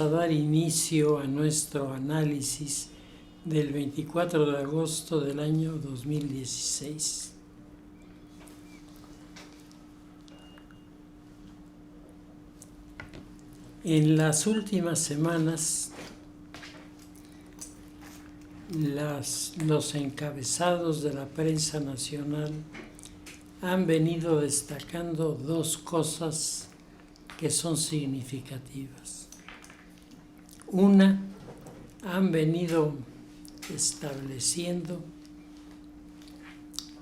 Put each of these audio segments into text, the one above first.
a dar inicio a nuestro análisis del 24 de agosto del año 2016. En las últimas semanas, los encabezados de la prensa nacional han venido destacando dos cosas que son significativas. Una, han venido estableciendo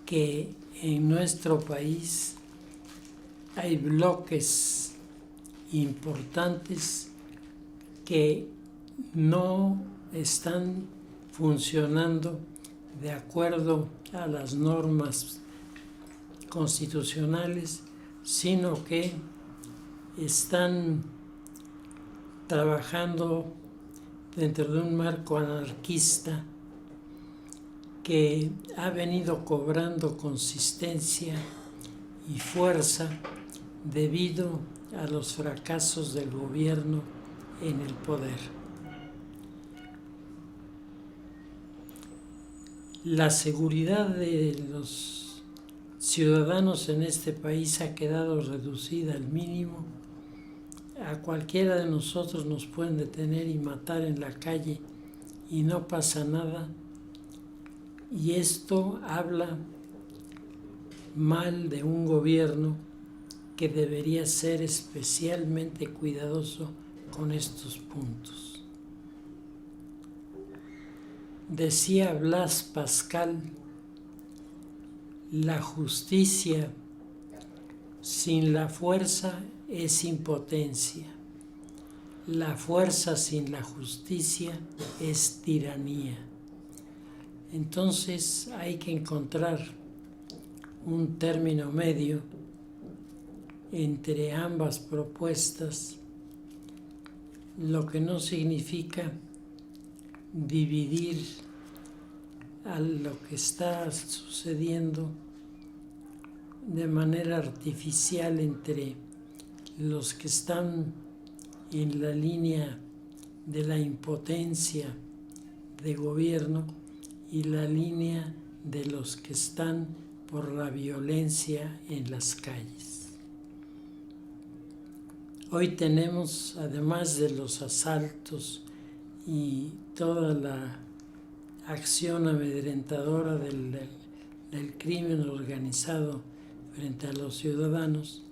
que en nuestro país hay bloques importantes que no están funcionando de acuerdo a las normas constitucionales, sino que están trabajando dentro de un marco anarquista que ha venido cobrando consistencia y fuerza debido a los fracasos del gobierno en el poder. La seguridad de los ciudadanos en este país ha quedado reducida al mínimo. A cualquiera de nosotros nos pueden detener y matar en la calle y no pasa nada. Y esto habla mal de un gobierno que debería ser especialmente cuidadoso con estos puntos. Decía Blas Pascal, la justicia sin la fuerza es impotencia. La fuerza sin la justicia es tiranía. Entonces hay que encontrar un término medio entre ambas propuestas, lo que no significa dividir a lo que está sucediendo de manera artificial entre los que están en la línea de la impotencia de gobierno y la línea de los que están por la violencia en las calles. Hoy tenemos, además de los asaltos y toda la acción amedrentadora del crimen organizado frente a los ciudadanos,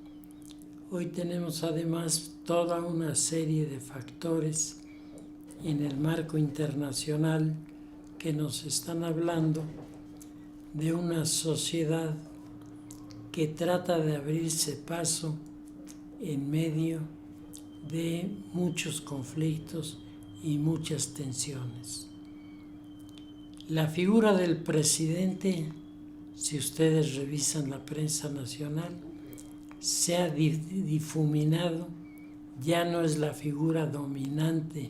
hoy tenemos además toda una serie de factores en el marco internacional que nos están hablando de una sociedad que trata de abrirse paso en medio de muchos conflictos y muchas tensiones. La figura del presidente, si ustedes revisan la prensa nacional, se ha difuminado, ya no es la figura dominante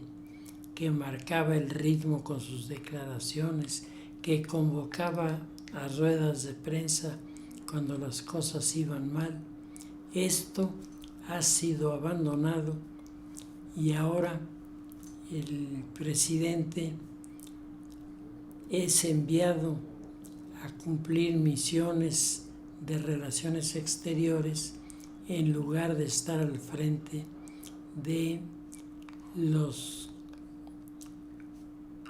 que marcaba el ritmo con sus declaraciones, que convocaba a ruedas de prensa cuando las cosas iban mal. Esto ha sido abandonado y ahora el presidente es enviado a cumplir misiones de relaciones exteriores en lugar de estar al frente de los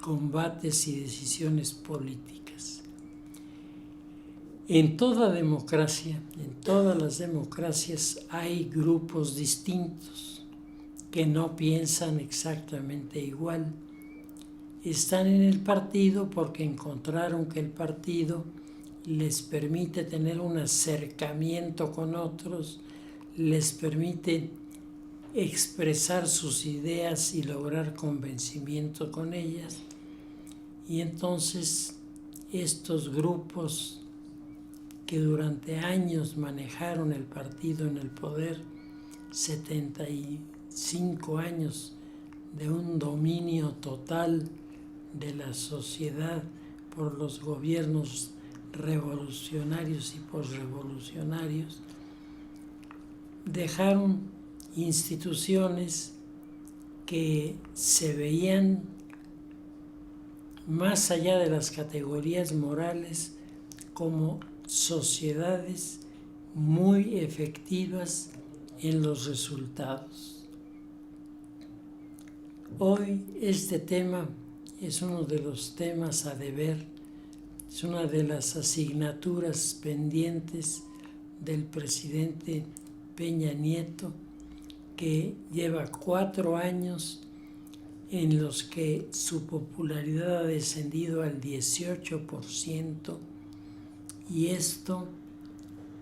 combates y decisiones políticas. En toda democracia, en todas las democracias hay grupos distintos que no piensan exactamente igual. Están en el partido porque encontraron que el partido les permite tener un acercamiento con otros, les permite expresar sus ideas y lograr convencimiento con ellas. Y entonces estos grupos que durante años manejaron el partido en el poder, 75 años de un dominio total de la sociedad por los gobiernos revolucionarios y posrevolucionarios, dejaron instituciones que se veían más allá de las categorías morales como sociedades muy efectivas en los resultados. Hoy este tema es uno de los temas a deber, es una de las asignaturas pendientes del presidente Peña Nieto, que lleva 4 años en los que su popularidad ha descendido al 18%, y esto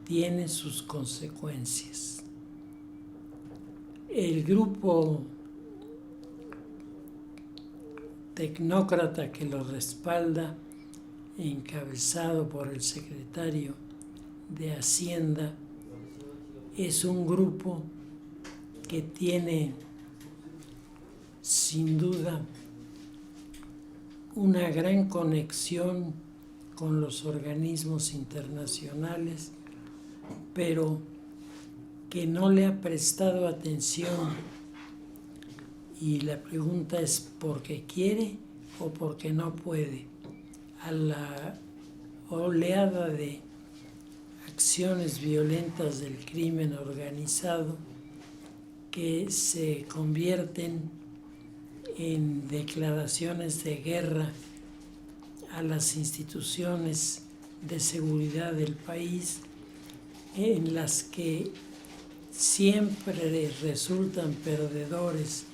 tiene sus consecuencias. El grupo tecnócrata que lo respalda, encabezado por el secretario de Hacienda, es un grupo que tiene sin duda una gran conexión con los organismos internacionales, pero que no le ha prestado atención, y la pregunta es ¿por qué quiere o porque no puede?, a la oleada de acciones violentas del crimen organizado que se convierten en declaraciones de guerra a las instituciones de seguridad del país, en las que siempre resultan perdedores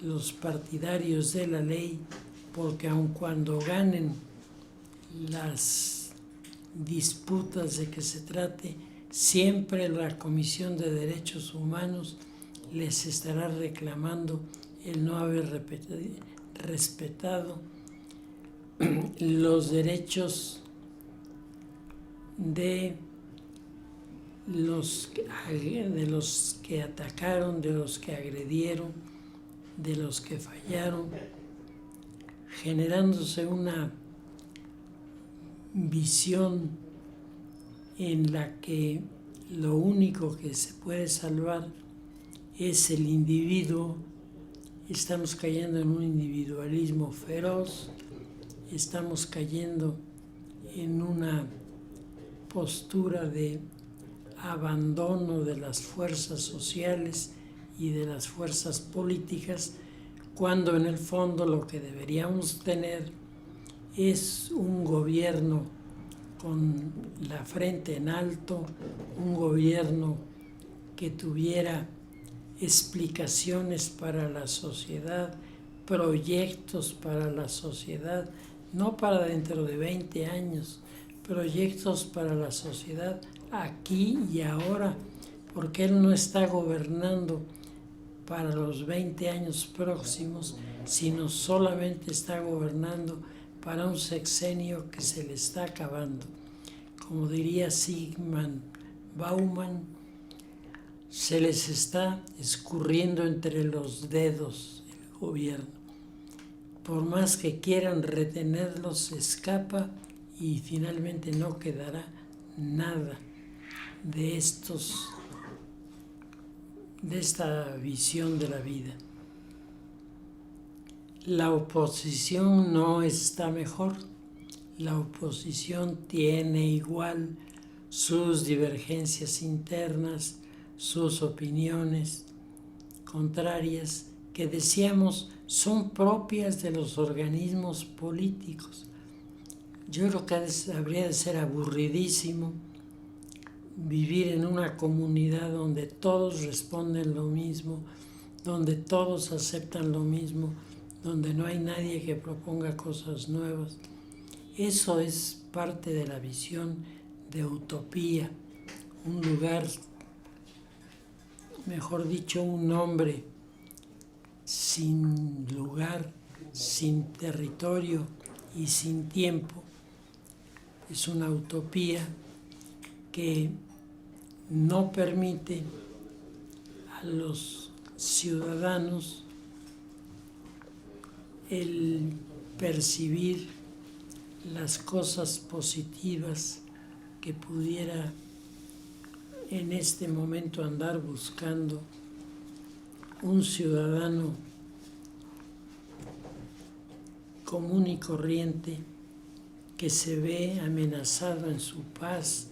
los partidarios de la ley, porque aun cuando ganen las disputas de que se trate, siempre la Comisión de Derechos Humanos les estará reclamando el no haber respetado los derechos de los que atacaron, de los que agredieron, de los que fallaron, generándose una visión en la que lo único que se puede salvar es el individuo. Estamos cayendo en un individualismo feroz, estamos cayendo en una postura de abandono de las fuerzas sociales y de las fuerzas políticas, cuando en el fondo lo que deberíamos tener es un gobierno con la frente en alto, un gobierno que tuviera explicaciones para la sociedad, proyectos para la sociedad, no para dentro de 20 años, proyectos para la sociedad aquí y ahora, porque él no está gobernando para los 20 años próximos, sino solamente está gobernando para un sexenio que se le está acabando. Como diría Zygmunt Bauman, se les está escurriendo entre los dedos el gobierno. Por más que quieran retenerlos, se escapa y finalmente no quedará nada de esta visión de la vida. La oposición no está mejor. La oposición tiene igual sus divergencias internas, sus opiniones contrarias, que decíamos son propias de los organismos políticos. Yo creo que habría de ser aburridísimo vivir en una comunidad donde todos responden lo mismo, donde todos aceptan lo mismo, donde no hay nadie que proponga cosas nuevas. Eso es parte de la visión de utopía, un lugar, mejor dicho, un hombre sin lugar, sin territorio y sin tiempo. Es una utopía que no permite a los ciudadanos el percibir las cosas positivas que pudiera en este momento andar buscando un ciudadano común y corriente que se ve amenazado en su paz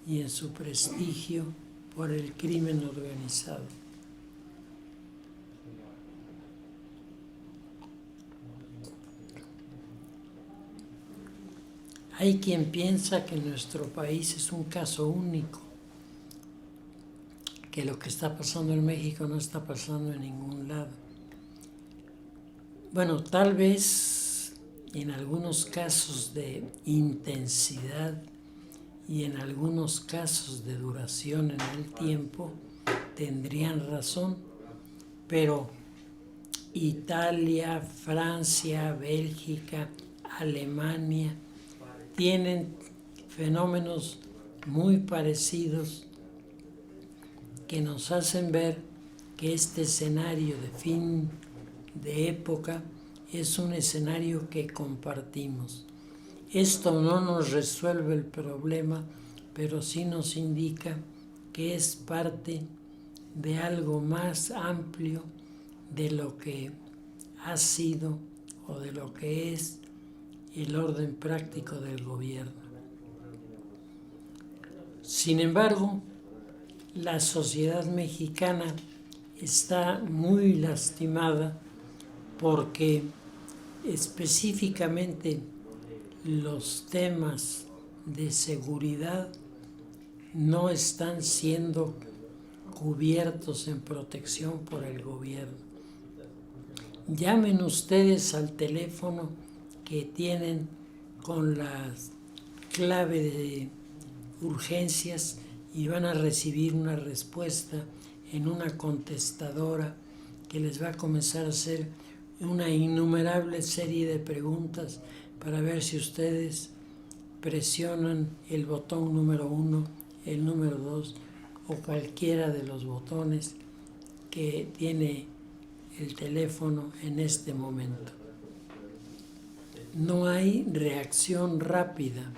y en su prestigio por el crimen organizado. Hay quien piensa que nuestro país es un caso único, que lo que está pasando en México no está pasando en ningún lado. Bueno, tal vez en algunos casos de intensidad y en algunos casos de duración en el tiempo tendrían razón, pero Italia, Francia, Bélgica, Alemania tienen fenómenos muy parecidos que nos hacen ver que este escenario de fin de época es un escenario que compartimos. Esto no nos resuelve el problema, pero sí nos indica que es parte de algo más amplio de lo que ha sido o de lo que es el orden práctico del gobierno. Sin embargo, la sociedad mexicana está muy lastimada porque específicamente los temas de seguridad no están siendo cubiertos en protección por el gobierno. Llamen ustedes al teléfono que tienen con la clave de urgencias y van a recibir una respuesta en una contestadora que les va a comenzar a hacer una innumerable serie de preguntas para ver si ustedes presionan el botón número 1, el número 2 o cualquiera de los botones que tiene el teléfono en este momento. No hay reacción rápida.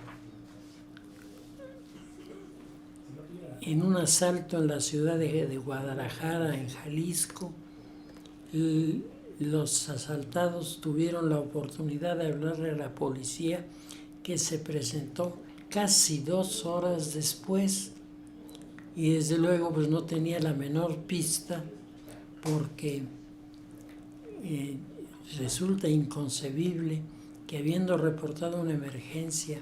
En un asalto en la ciudad de Guadalajara, en Jalisco, los asaltados tuvieron la oportunidad de hablarle a la policía, que se presentó casi 2 horas después y desde luego pues no tenía la menor pista, porque resulta inconcebible que habiendo reportado una emergencia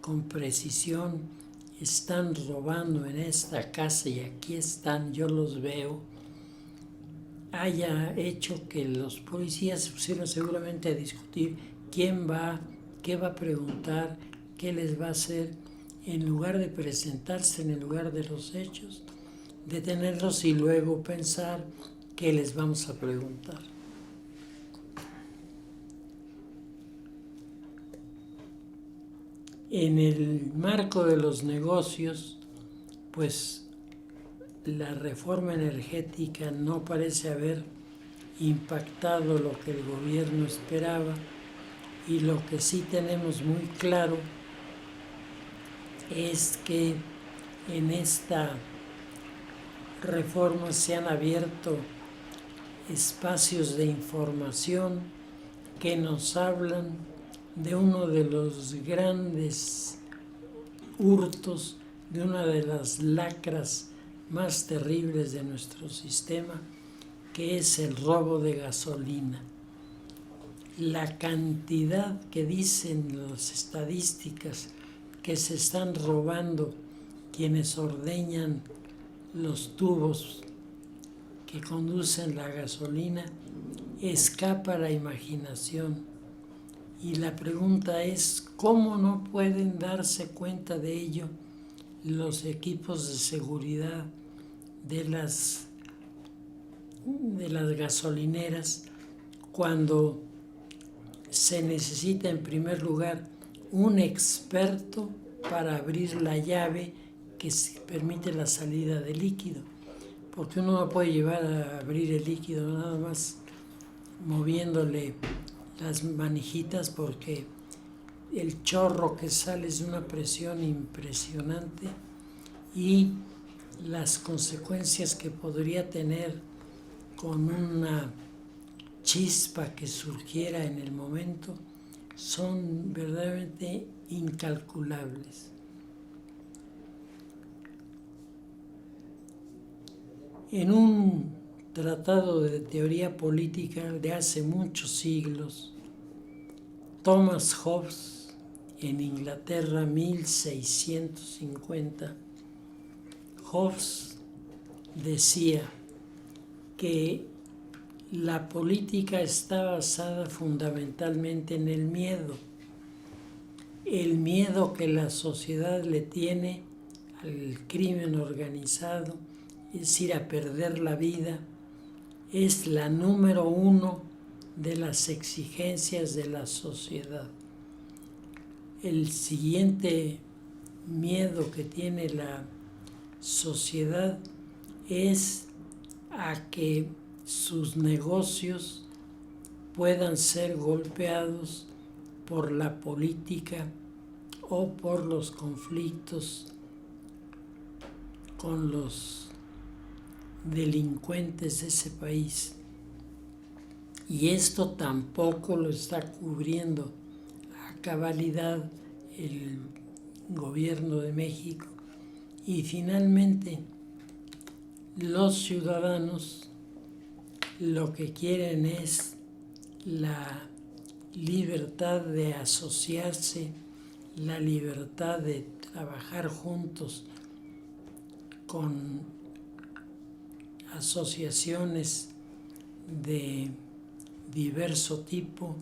con precisión, están robando en esta casa y aquí están, yo los veo, haya hecho que los policías se pusieron seguramente a discutir quién va, qué va a preguntar, qué les va a hacer, en lugar de presentarse en el lugar de los hechos, detenerlos y luego pensar qué les vamos a preguntar. En el marco de los negocios, pues la reforma energética no parece haber impactado lo que el gobierno esperaba, y lo que sí tenemos muy claro es que en esta reforma se han abierto espacios de información que nos hablan de uno de los grandes hurtos, de una de las lacras más terribles de nuestro sistema, que es el robo de gasolina. La cantidad que dicen las estadísticas que se están robando quienes ordeñan los tubos que conducen la gasolina escapa a la imaginación. Y la pregunta es, ¿cómo no pueden darse cuenta de ello los equipos de seguridad de las gasolineras, cuando se necesita en primer lugar un experto para abrir la llave que permite la salida de líquido? Porque uno no puede llevar a abrir el líquido nada más moviéndole las manijitas, porque el chorro que sale es de una presión impresionante, y las consecuencias que podría tener con una chispa que surgiera en el momento son verdaderamente incalculables. En un tratado de teoría política de hace muchos siglos, Thomas Hobbes, en Inglaterra, 1650, Hobbes decía que la política está basada fundamentalmente en el miedo que la sociedad le tiene al crimen organizado, es decir, a perder la vida, es la número uno de las exigencias de la sociedad. El siguiente miedo que tiene la sociedad es a que sus negocios puedan ser golpeados por la política o por los conflictos con los delincuentes de ese país. Y esto tampoco lo está cubriendo a cabalidad el gobierno de México. Y finalmente, los ciudadanos lo que quieren es la libertad de asociarse, la libertad de trabajar juntos con asociaciones de diverso tipo,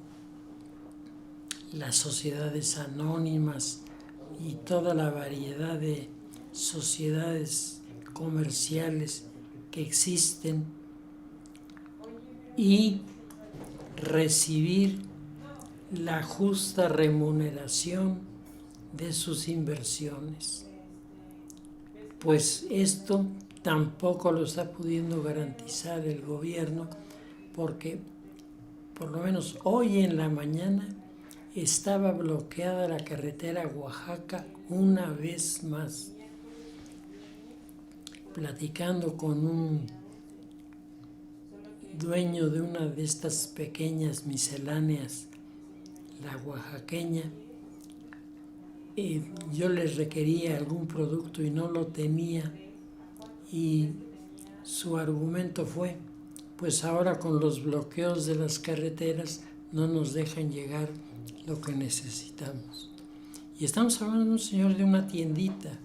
las sociedades anónimas y toda la variedad de sociedades comerciales que existen, y recibir la justa remuneración de sus inversiones. Pues esto tampoco lo está pudiendo garantizar el gobierno, porque por lo menos hoy en la mañana estaba bloqueada la carretera Oaxaca una vez más. Platicando con un dueño de una de estas pequeñas misceláneas, la oaxaqueña, yo les requería algún producto y no lo tenía, y su argumento fue: pues ahora con los bloqueos de las carreteras no nos dejan llegar lo que necesitamos. Y estamos hablando de un señor de una tiendita.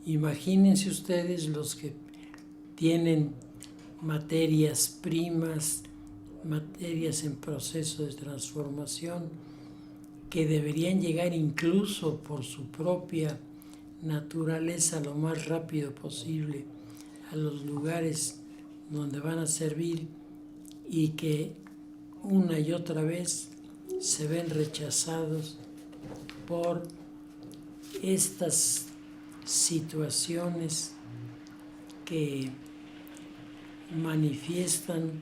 Imagínense ustedes los que tienen materias primas, materias en proceso de transformación, que deberían llegar incluso por su propia naturaleza lo más rápido posible a los lugares donde van a servir, y que una y otra vez se ven rechazados por estas situaciones que manifiestan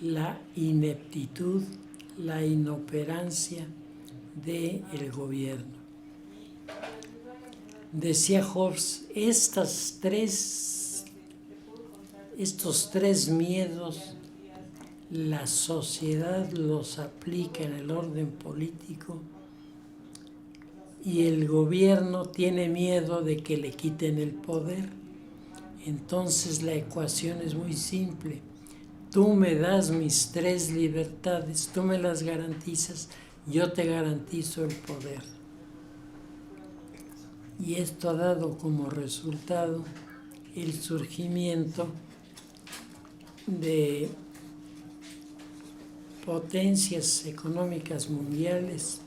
la ineptitud, la inoperancia del gobierno. Decía Hobbes, estos tres miedos la sociedad los aplica en el orden político, y el gobierno tiene miedo de que le quiten el poder. Entonces la ecuación es muy simple: tú me das mis tres libertades, tú me las garantizas, yo te garantizo el poder. Y esto ha dado como resultado el surgimiento de potencias económicas mundiales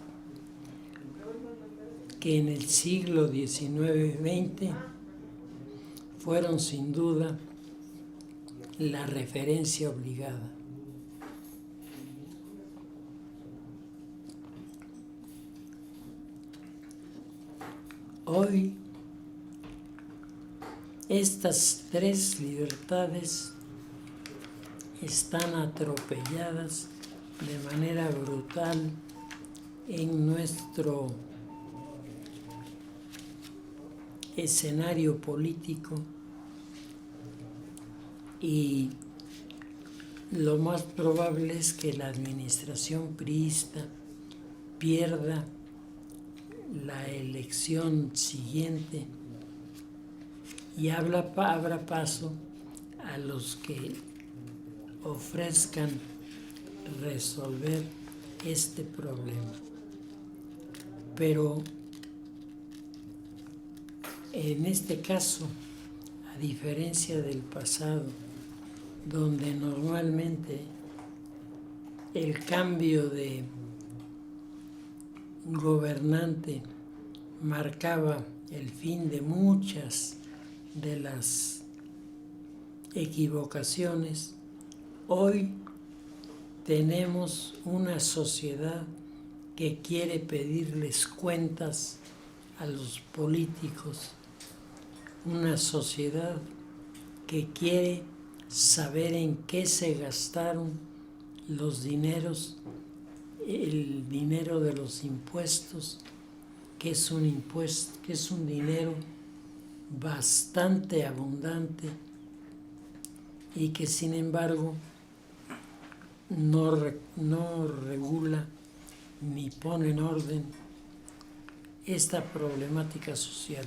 que en el siglo XIX-XX fueron sin duda la referencia obligada. Hoy estas tres libertades están atropelladas de manera brutal en nuestro escenario político, y lo más probable es que la administración priista pierda la elección siguiente y abra paso a los que ofrezcan resolver este problema. Pero en este caso, a diferencia del pasado, donde normalmente el cambio de gobernante marcaba el fin de muchas de las equivocaciones, hoy tenemos una sociedad que quiere pedirles cuentas a los políticos, una sociedad que quiere saber en qué se gastaron los dineros, el dinero de los impuestos, que es un impuesto, que es un dinero bastante abundante y que sin embargo no regula ni pone en orden esta problemática social.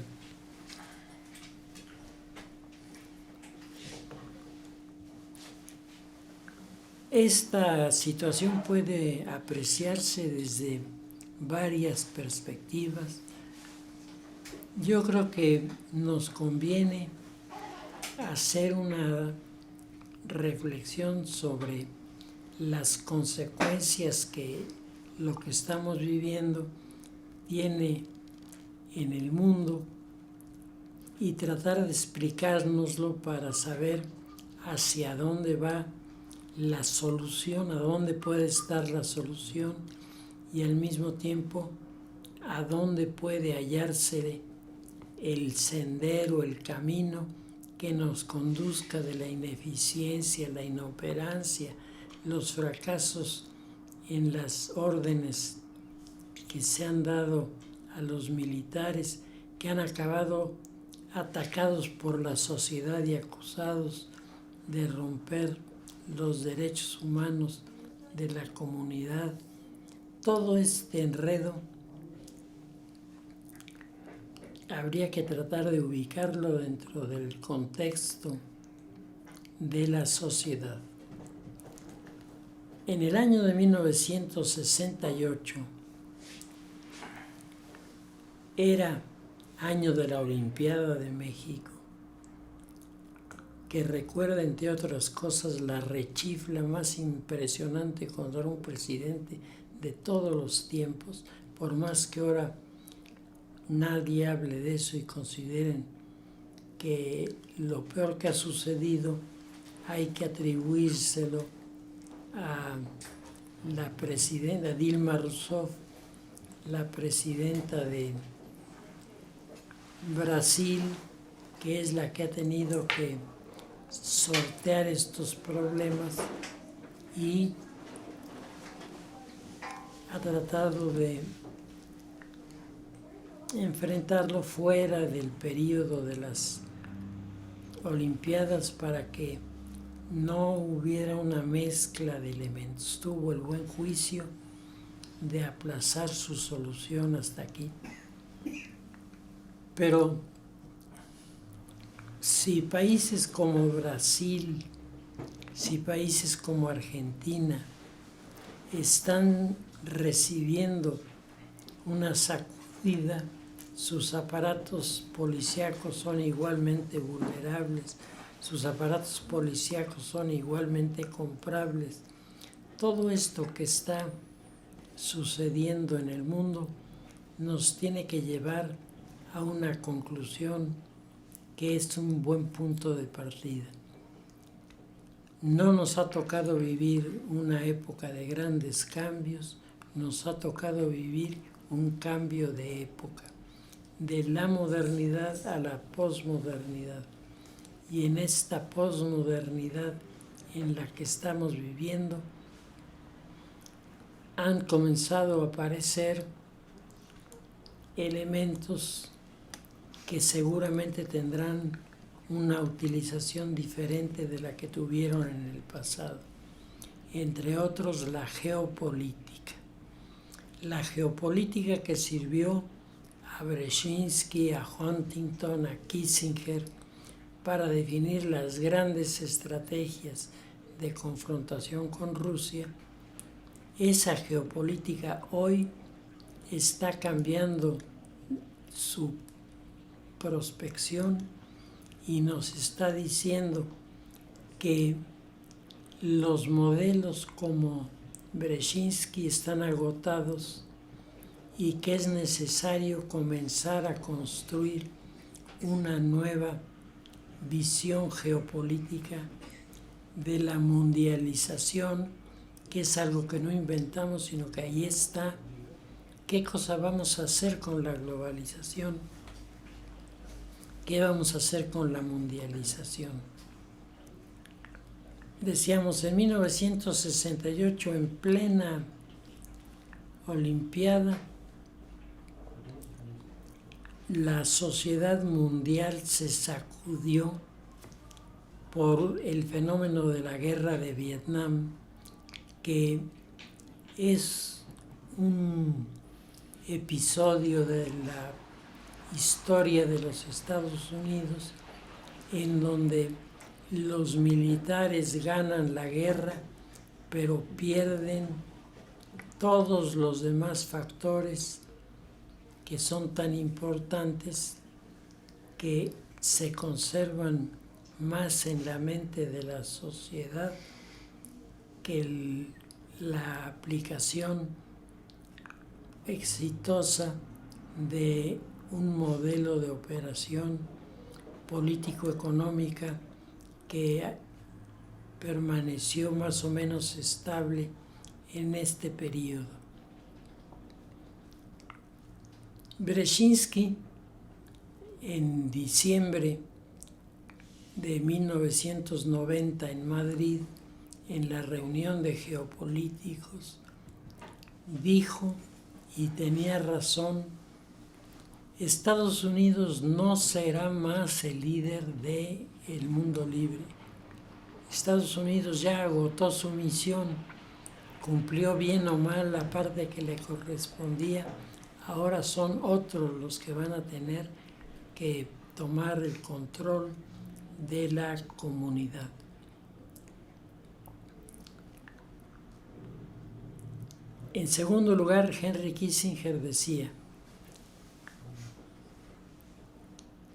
Esta situación puede apreciarse desde varias perspectivas. Yo creo que nos conviene hacer una reflexión sobre las consecuencias que lo que estamos viviendo tiene en el mundo y tratar de explicárnoslo para saber hacia dónde va la solución, a dónde puede estar la solución y al mismo tiempo a dónde puede hallarse el sendero, el camino que nos conduzca de la ineficiencia, la inoperancia, los fracasos en las órdenes que se han dado a los militares, que han acabado atacados por la sociedad y acusados de romper los derechos humanos de la comunidad. Todo este enredo habría que tratar de ubicarlo dentro del contexto de la sociedad. En el año de 1968 era año de la Olimpiada de México, que recuerda, entre otras cosas, la rechifla más impresionante contra un presidente de todos los tiempos, por más que ahora nadie hable de eso y consideren que lo peor que ha sucedido hay que atribuírselo a la presidenta Dilma Rousseff, la presidenta de Brasil, que es la que ha tenido que sortear estos problemas y ha tratado de enfrentarlo fuera del periodo de las Olimpiadas para que no hubiera una mezcla de elementos. Tuvo el buen juicio de aplazar su solución hasta aquí. Pero si países como Brasil, si países como Argentina están recibiendo una sacudida, sus aparatos policíacos son igualmente vulnerables, sus aparatos policíacos son igualmente comprables. Todo esto que está sucediendo en el mundo nos tiene que llevar a una conclusión que es un buen punto de partida. No nos ha tocado vivir una época de grandes cambios, nos ha tocado vivir un cambio de época, de la modernidad a la posmodernidad. Y en esta posmodernidad en la que estamos viviendo, han comenzado a aparecer elementos que seguramente tendrán una utilización diferente de la que tuvieron en el pasado. entre otros la geopolítica. La geopolítica que sirvió a Brzezinski, a Huntington, a Kissinger, para definir las grandes estrategias de confrontación con Rusia. Esa geopolítica hoy está cambiando su prospección y nos está diciendo que los modelos como Brzezinski están agotados y que es necesario comenzar a construir una nueva visión geopolítica de la mundialización, que es algo que no inventamos, sino que ahí está. ¿Qué cosa vamos a hacer con la globalización? ¿Qué vamos a hacer con la mundialización? Decíamos, en 1968, en plena Olimpiada, la sociedad mundial se sacudió por el fenómeno de la guerra de Vietnam, que es un episodio de la historia de los Estados Unidos en donde los militares ganan la guerra, pero pierden todos los demás factores que son tan importantes, que se conservan más en la mente de la sociedad que la aplicación exitosa de un modelo de operación político-económica que permaneció más o menos estable en este periodo. Brzezinski, en diciembre de 1990 en Madrid, en la reunión de geopolíticos, dijo, y tenía razón, Estados Unidos no será más el líder del mundo libre. Estados Unidos ya agotó su misión, cumplió bien o mal la parte que le correspondía. Ahora son otros los que van a tener que tomar el control de la comunidad. En segundo lugar, Henry Kissinger decía,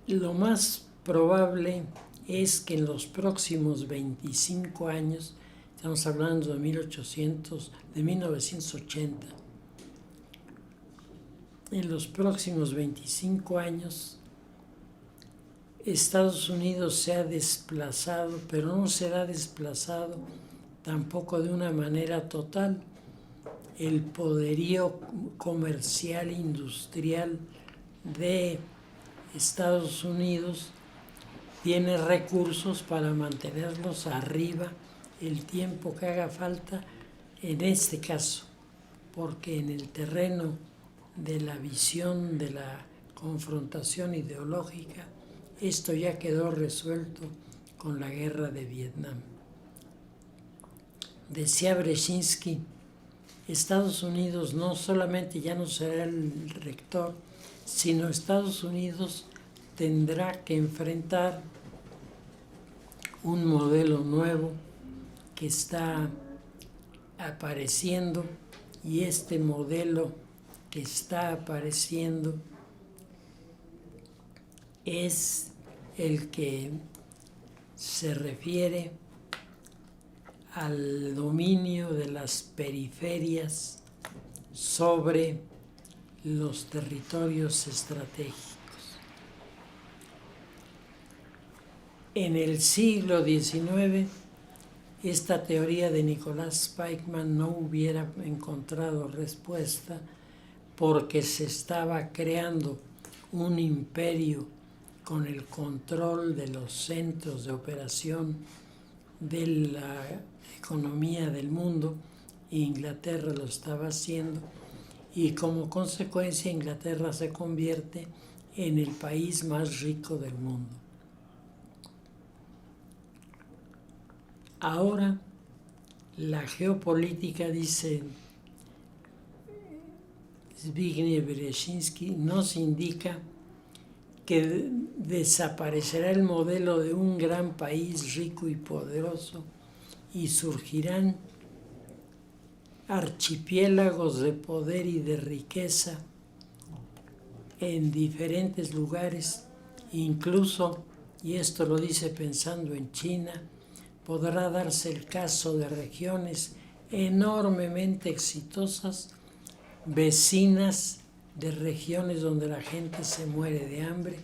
lo más probable es que en los próximos 25 años, estamos hablando de 1980, en los próximos 25 años, Estados Unidos se ha desplazado, pero no será desplazado tampoco de una manera total. El poderío comercial industrial de Estados Unidos tiene recursos para mantenerlos arriba el tiempo que haga falta, en este caso, porque en el terreno de la visión de la confrontación ideológica, esto ya quedó resuelto con la guerra de Vietnam. Decía Brzezinski, Estados Unidos no solamente ya no será el rector, sino Estados Unidos tendrá que enfrentar un modelo nuevo que está apareciendo, y este modelo que está apareciendo es el que se refiere al dominio de las periferias sobre los territorios estratégicos. En el siglo XIX, esta teoría de Nicolás Spykman no hubiera encontrado respuesta, porque se estaba creando un imperio con el control de los centros de operación de la economía del mundo. Inglaterra lo estaba haciendo, y como consecuencia Inglaterra se convierte en el país más rico del mundo. Ahora La geopolítica, dice Zbigniew Brzezinski, nos indica que desaparecerá el modelo de un gran país rico y poderoso y surgirán archipiélagos de poder y de riqueza en diferentes lugares, incluso, y esto lo dice pensando en China, podrá darse el caso de regiones enormemente exitosas, vecinas de regiones donde la gente se muere de hambre,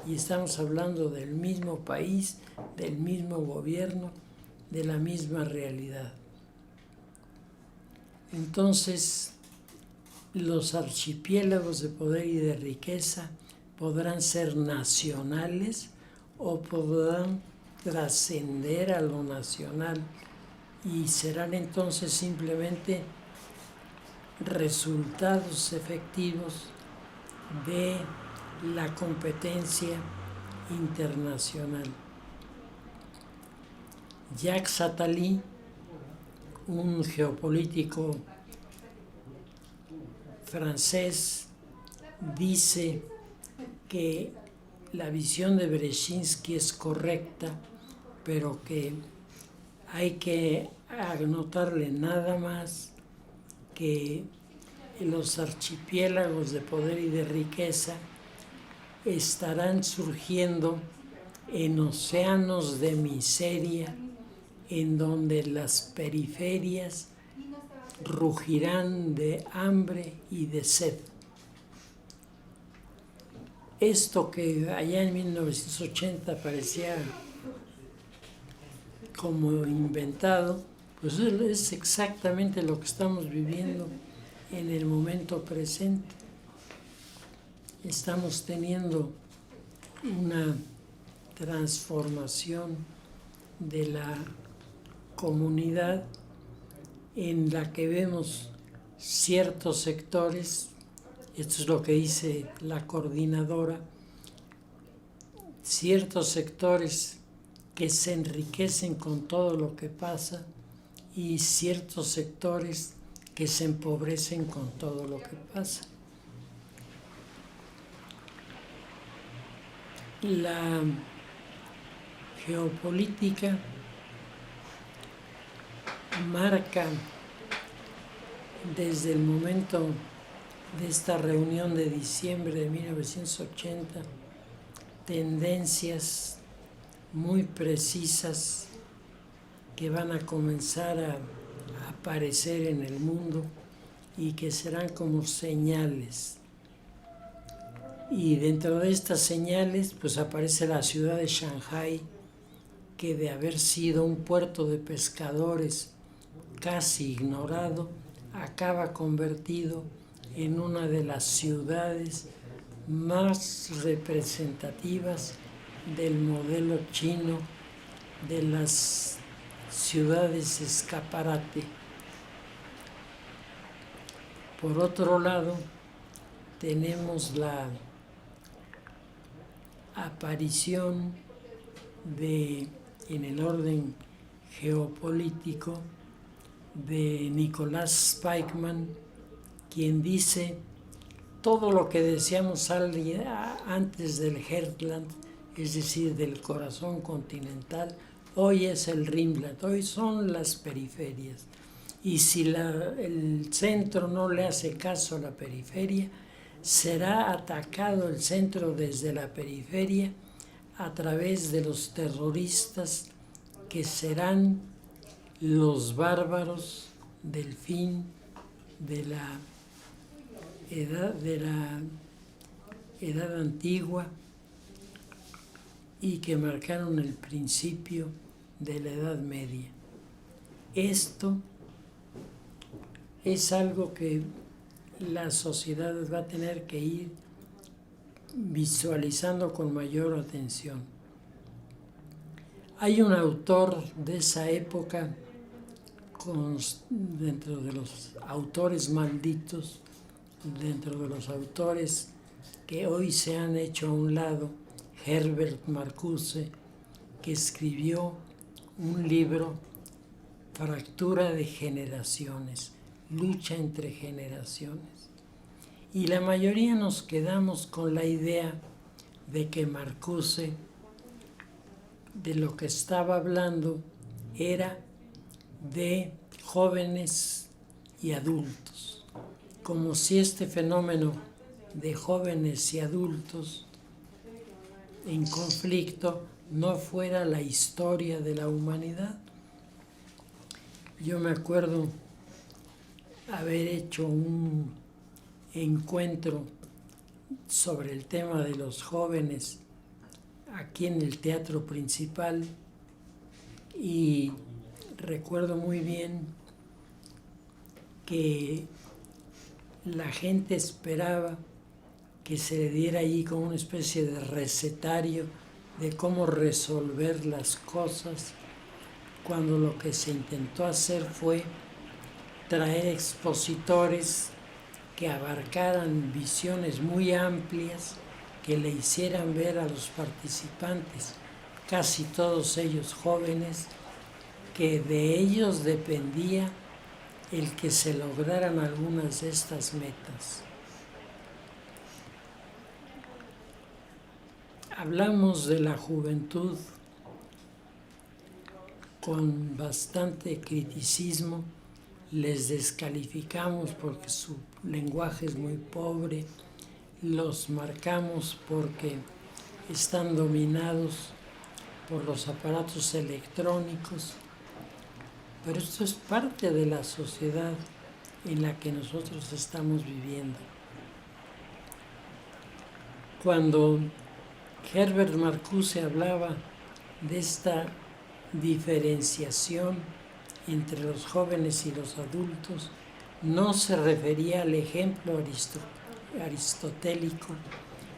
y estamos hablando del mismo país, del mismo gobierno, de la misma realidad. Entonces, los archipiélagos de poder y de riqueza podrán ser nacionales o podrán trascender a lo nacional y serán entonces simplemente resultados efectivos de la competencia internacional. Jacques Attali, un geopolítico francés, dice que la visión de Brzezinski es correcta, pero que hay que anotarle nada más que los archipiélagos de poder y de riqueza estarán surgiendo en océanos de miseria, en donde las periferias rugirán de hambre y de sed. Esto que allá en 1980 parecía como inventado, pues es exactamente lo que estamos viviendo en el momento presente. Estamos teniendo una transformación de la comunidad en la que vemos ciertos sectores, esto es lo que dice la coordinadora, ciertos sectores que se enriquecen con todo lo que pasa y ciertos sectores que se empobrecen con todo lo que pasa. La geopolítica marca desde el momento de esta reunión de diciembre de 1980 tendencias muy precisas que van a comenzar a aparecer en el mundo y que serán como señales. Y dentro de estas señales pues aparece la ciudad de Shanghái, que de haber sido un puerto de pescadores casi ignorado, acaba convertido en una de las ciudades más representativas del modelo chino de las ciudades escaparate. Por otro lado, tenemos la aparición en el orden geopolítico de Nicolás Spykman, quien dice: todo lo que decíamos antes del Heartland, es decir, del corazón continental, hoy es el Rimland, hoy son las periferias. Y si el centro no le hace caso a la periferia, será atacado el centro desde la periferia a través de los terroristas que serán los bárbaros del fin de la edad antigua y que marcaron el principio de la Edad Media. Esto es algo que la sociedad va a tener que ir visualizando con mayor atención. Hay un autor de esa época, dentro de los autores malditos, dentro de los autores que hoy se han hecho a un lado, Herbert Marcuse, que escribió un libro fractura de generaciones, lucha entre generaciones. Y la mayoría nos quedamos con la idea de que Marcuse, de lo que estaba hablando, era de jóvenes y adultos, como si este fenómeno de jóvenes y adultos en conflicto no fuera la historia de la humanidad. Yo me acuerdo haber hecho un encuentro sobre el tema de los jóvenes aquí en el Teatro Principal y recuerdo muy bien que la gente esperaba que se le diera allí como una especie de recetario de cómo resolver las cosas, cuando lo que se intentó hacer fue traer expositores que abarcaran visiones muy amplias, que le hicieran ver a los participantes, casi todos ellos jóvenes, que de ellos dependía el que se lograran algunas de estas metas. Hablamos de la juventud con bastante criticismo, les descalificamos porque su lenguaje es muy pobre, los marcamos porque están dominados por los aparatos electrónicos, pero esto es parte de la sociedad en la que nosotros estamos viviendo. Cuando Herbert Marcuse hablaba de esta diferenciación entre los jóvenes y los adultos, no se refería al ejemplo aristotélico,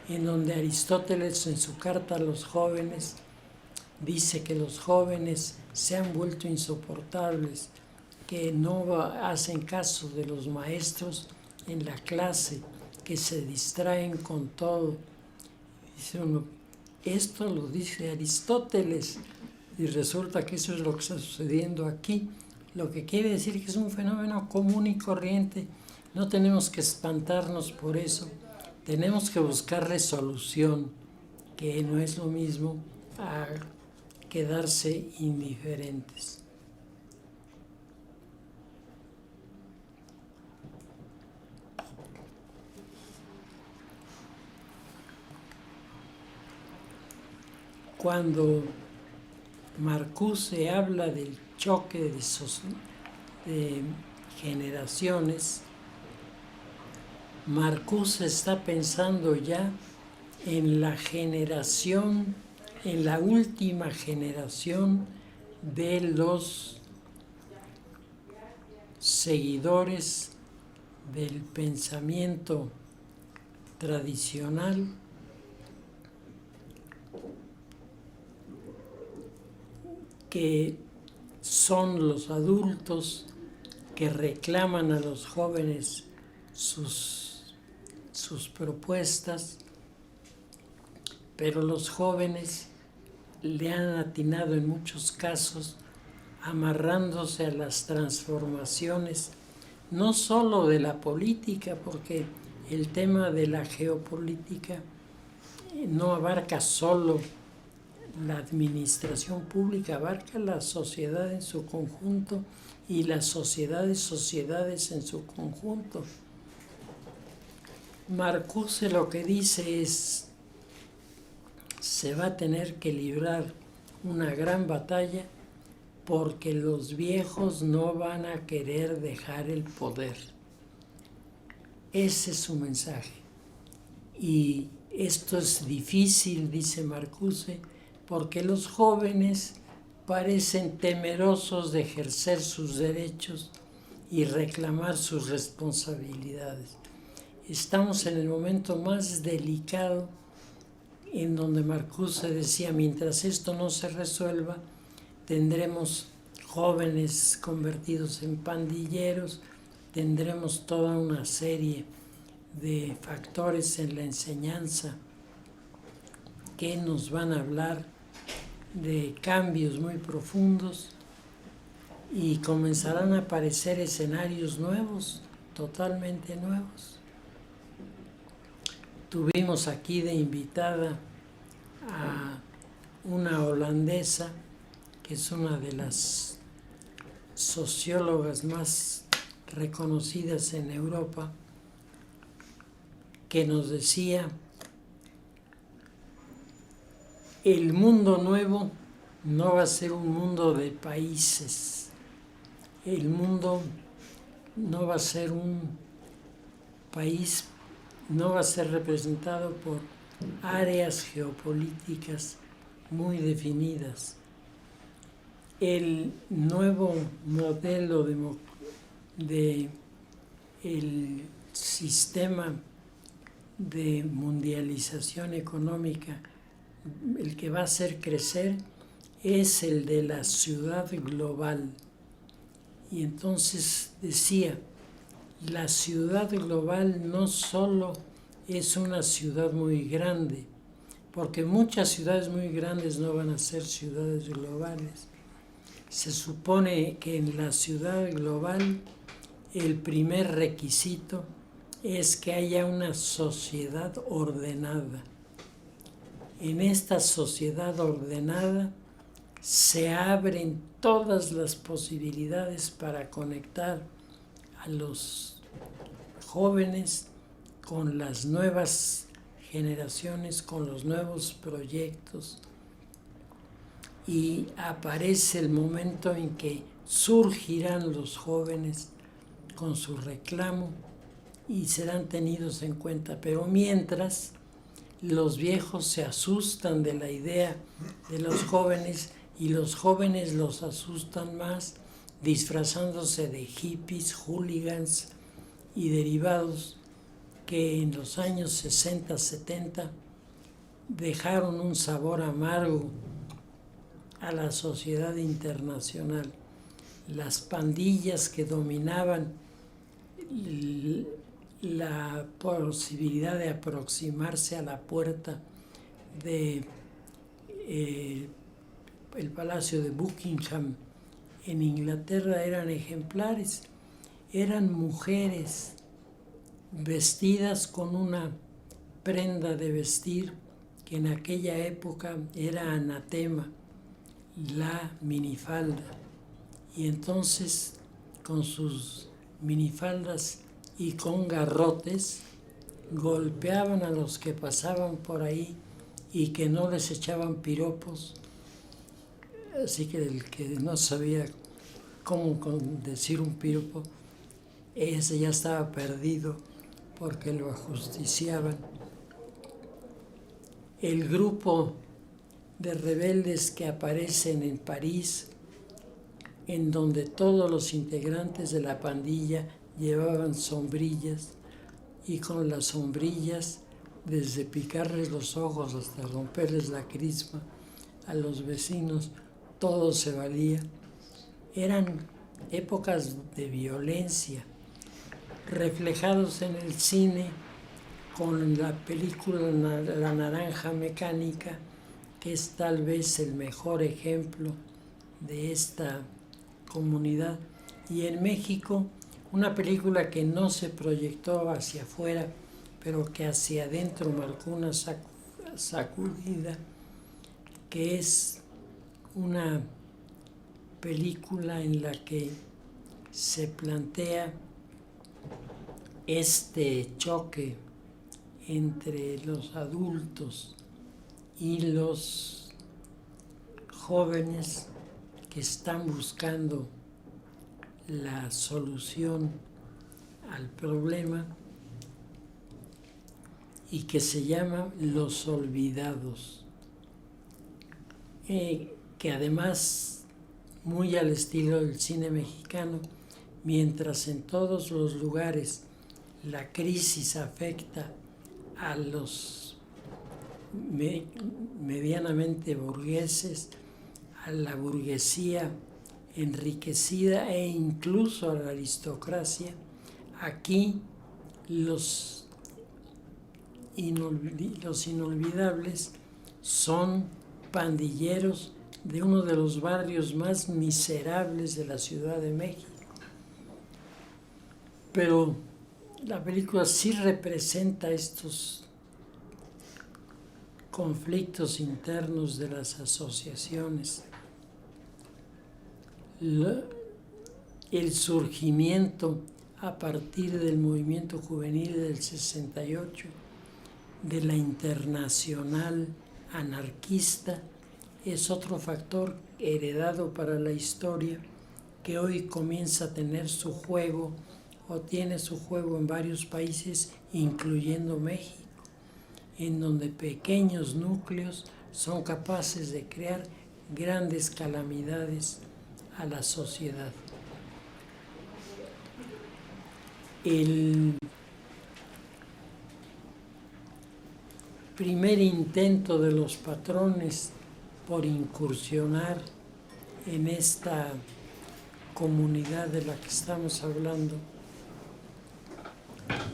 en donde Aristóteles en su carta a los jóvenes dice que los jóvenes se han vuelto insoportables, que no hacen caso de los maestros en la clase, que se distraen con todo. Dice uno, esto lo dice Aristóteles y resulta que eso es lo que está sucediendo aquí, lo que quiere decir que es un fenómeno común y corriente. No tenemos que espantarnos por eso, tenemos que buscarle solución, que no es lo mismo a quedarse indiferentes. Cuando Marcuse habla del choque de generaciones, Marcuse está pensando ya en la generación, en la última generación de los seguidores del pensamiento tradicional, que son los adultos que reclaman a los jóvenes sus propuestas, pero los jóvenes le han atinado en muchos casos amarrándose a las transformaciones, no solo de la política, porque el tema de la geopolítica no abarca solo la administración pública, abarca la sociedad en su conjunto y las sociedades en su conjunto. Marcuse lo que dice es, se va a tener que librar una gran batalla porque los viejos no van a querer dejar el poder. Ese es su mensaje. Y esto es difícil, dice Marcuse, porque los jóvenes parecen temerosos de ejercer sus derechos y reclamar sus responsabilidades. Estamos en el momento más delicado en donde Marcuse decía, mientras esto no se resuelva, tendremos jóvenes convertidos en pandilleros, tendremos toda una serie de factores en la enseñanza que nos van a hablar de cambios muy profundos y comenzarán a aparecer escenarios nuevos, totalmente nuevos. Tuvimos aquí de invitada a una holandesa, que es una de las sociólogas más reconocidas en Europa, que nos decía: el mundo nuevo no va a ser un mundo de países, el mundo no va a ser un país, no va a ser representado por áreas geopolíticas muy definidas. El nuevo modelo de el sistema de mundialización económica, el que va a hacer crecer, es el de la ciudad global. Y entonces decía, la ciudad global no solo es una ciudad muy grande, porque muchas ciudades muy grandes no van a ser ciudades globales. Se supone que en la ciudad global el primer requisito es que haya una sociedad ordenada. En esta sociedad ordenada se abren todas las posibilidades para conectar a los jóvenes con las nuevas generaciones, con los nuevos proyectos, y aparece el momento en que surgirán los jóvenes con su reclamo y serán tenidos en cuenta. Pero mientras, los viejos se asustan de la idea de los jóvenes y los jóvenes los asustan más disfrazándose de hippies, hooligans y derivados que en los años 60, 70 dejaron un sabor amargo a la sociedad internacional. Las pandillas que dominaban la posibilidad de aproximarse a la puerta de el Palacio de Buckingham en Inglaterra eran ejemplares. Eran mujeres vestidas con una prenda de vestir que en aquella época era anatema, la minifalda. Y entonces, con sus minifaldas y con garrotes, golpeaban a los que pasaban por ahí y que no les echaban piropos. Así que el que no sabía cómo decir un piropo, ese ya estaba perdido porque lo ajusticiaban. El grupo de rebeldes que aparecen en París, en donde todos los integrantes de la pandilla llevaban sombrillas, y con las sombrillas, desde picarles los ojos hasta romperles la crisma a los vecinos, todo se valía. Eran épocas de violencia, reflejados en el cine con la película La Naranja Mecánica, que es tal vez el mejor ejemplo de esta comunidad. Y en México, una película que no se proyectó hacia afuera, pero que hacia adentro marcó una sacudida, que es una película en la que se plantea este choque entre los adultos y los jóvenes que están buscando la solución al problema, y que se llama Los Olvidados, que además, muy al estilo del cine mexicano, mientras en todos los lugares la crisis afecta a los medianamente burgueses, a la burguesía enriquecida e incluso a la aristocracia, aquí los inolvidables son pandilleros de uno de los barrios más miserables de la Ciudad de México. Pero la película sí representa estos conflictos internos de las asociaciones, el surgimiento a partir del movimiento juvenil del 68, de la internacional anarquista, es otro factor heredado para la historia que hoy comienza a tener su juego o tiene su juego en varios países, incluyendo México, en donde pequeños núcleos son capaces de crear grandes calamidades a la sociedad. El primer intento de los patrones por incursionar en esta comunidad de la que estamos hablando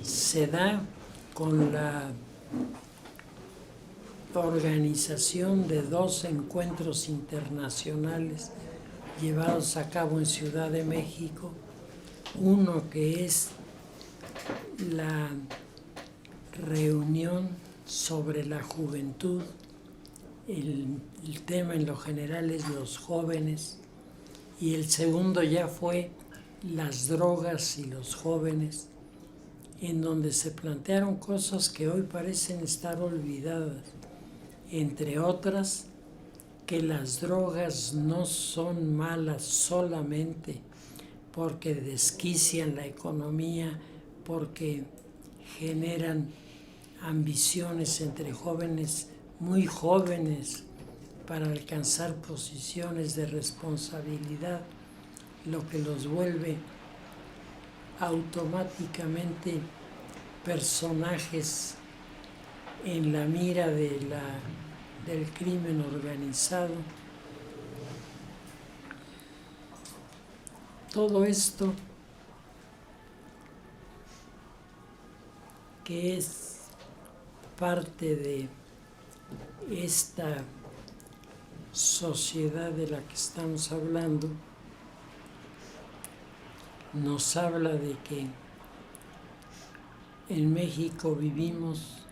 se da con la organización de 2 encuentros internacionales llevados a cabo en Ciudad de México, uno que es la reunión sobre la juventud, el tema en lo general es los jóvenes, y el segundo ya fue las drogas y los jóvenes, en donde se plantearon cosas que hoy parecen estar olvidadas, entre otras, que las drogas no son malas solamente porque desquician la economía, porque generan ambiciones entre jóvenes, muy jóvenes, para alcanzar posiciones de responsabilidad, lo que los vuelve automáticamente personajes en la mira del crimen organizado. Todo esto que es parte de esta sociedad de la que estamos hablando, nos habla de que en México vivimos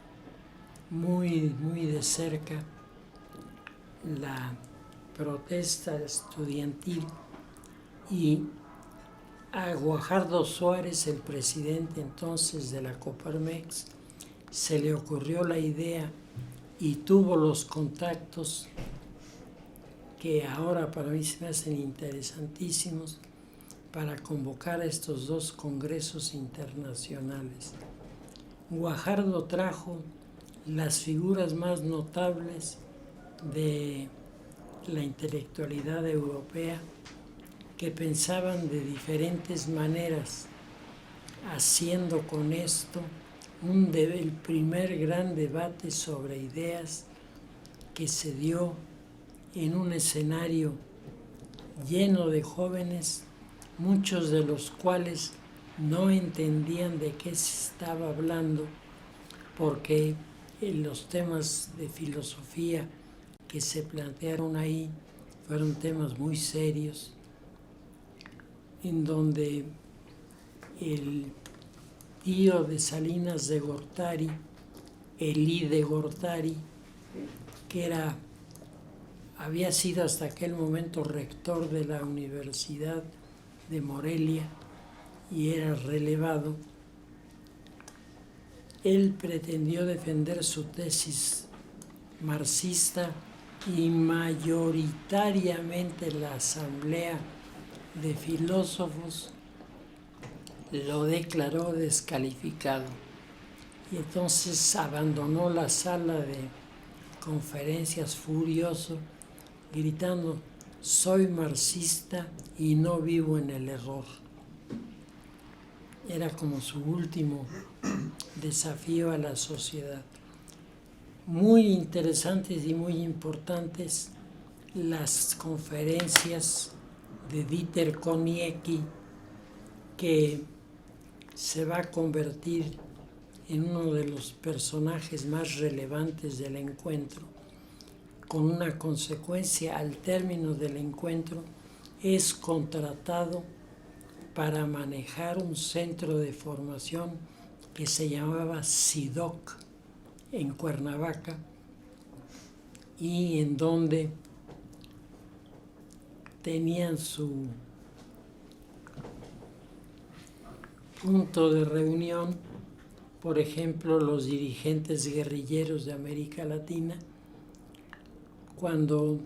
muy de cerca la protesta estudiantil, y a Guajardo Suárez, el presidente entonces de la Coparmex, se le ocurrió la idea y tuvo los contactos que ahora para mí se me hacen interesantísimos para convocar a estos 2 congresos internacionales. Guajardo trajo las figuras más notables de la intelectualidad europea que pensaban de diferentes maneras, haciendo con esto el primer gran debate sobre ideas que se dio en un escenario lleno de jóvenes, muchos de los cuales no entendían de qué se estaba hablando, porque los temas de filosofía que se plantearon ahí fueron temas muy serios, en donde el tío de Salinas de Gortari, Elí de Gortari, que había sido hasta aquel momento rector de la Universidad de Morelia y era relevado, él pretendió defender su tesis marxista y mayoritariamente la asamblea de filósofos lo declaró descalificado y entonces abandonó la sala de conferencias furioso, gritando: soy marxista y no vivo en el error. Era como su último desafío a la sociedad. Muy interesantes y muy importantes las conferencias de Dieter Koniecki, que se va a convertir en uno de los personajes más relevantes del encuentro, con una consecuencia, al término del encuentro, es contratado para manejar un centro de formación que se llamaba SIDOC en Cuernavaca, y en donde tenían su punto de reunión, por ejemplo, los dirigentes guerrilleros de América Latina. Cuando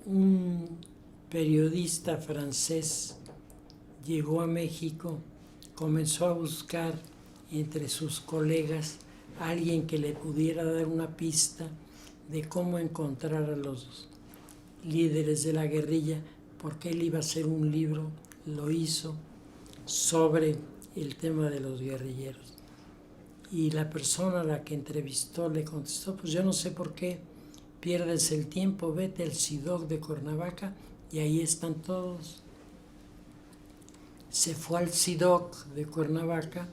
un periodista francés llegó a México, comenzó a buscar entre sus colegas a alguien que le pudiera dar una pista de cómo encontrar a los líderes de la guerrilla, porque él iba a hacer un libro, lo hizo, sobre el tema de los guerrilleros. Y la persona a la que entrevistó le contestó: pues yo no sé por qué pierdes el tiempo, vete al SIDOC de Cuernavaca y ahí están todos. Se fue al SIDOC de Cuernavaca,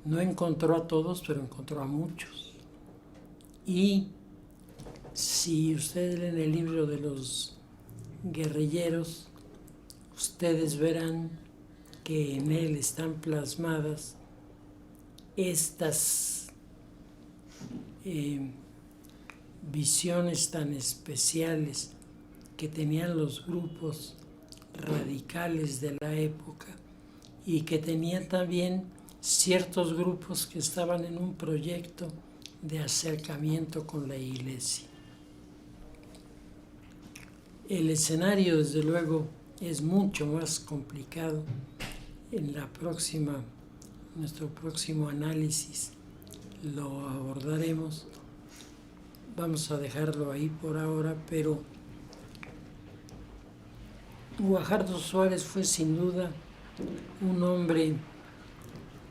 no encontró a todos, pero encontró a muchos. Y si ustedes leen el libro de los guerrilleros, ustedes verán que en él están plasmadas estas visiones tan especiales que tenían los grupos radicales de la época, y que tenían también ciertos grupos que estaban en un proyecto de acercamiento con la Iglesia. El escenario, desde luego, es mucho más complicado. En nuestro próximo análisis lo abordaremos. Vamos a dejarlo ahí por ahora, pero Guajardo Suárez fue sin duda un hombre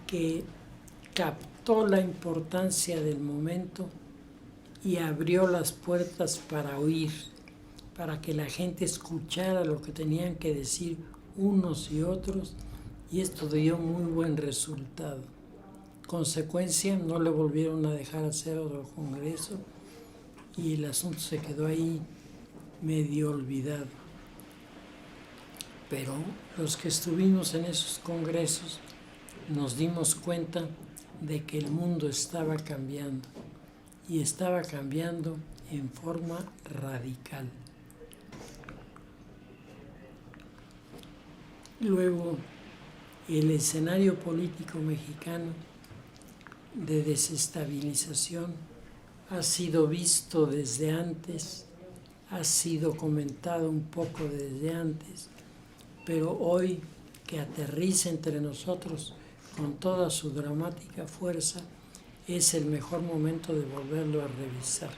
que captó la importancia del momento y abrió las puertas para oír, para que la gente escuchara lo que tenían que decir unos y otros, y esto dio muy buen resultado. Consecuencia, no le volvieron a dejar hacer otro congreso y el asunto se quedó ahí medio olvidado. Pero los que estuvimos en esos congresos nos dimos cuenta de que el mundo estaba cambiando, y estaba cambiando en forma radical. Luego, el escenario político mexicano de desestabilización ha sido visto desde antes, ha sido comentado un poco desde antes, pero hoy que aterriza entre nosotros con toda su dramática fuerza, es el mejor momento de volverlo a revisar.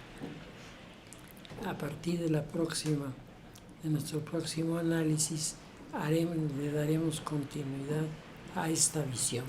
A partir de nuestro próximo análisis, le daremos continuidad a esta visión.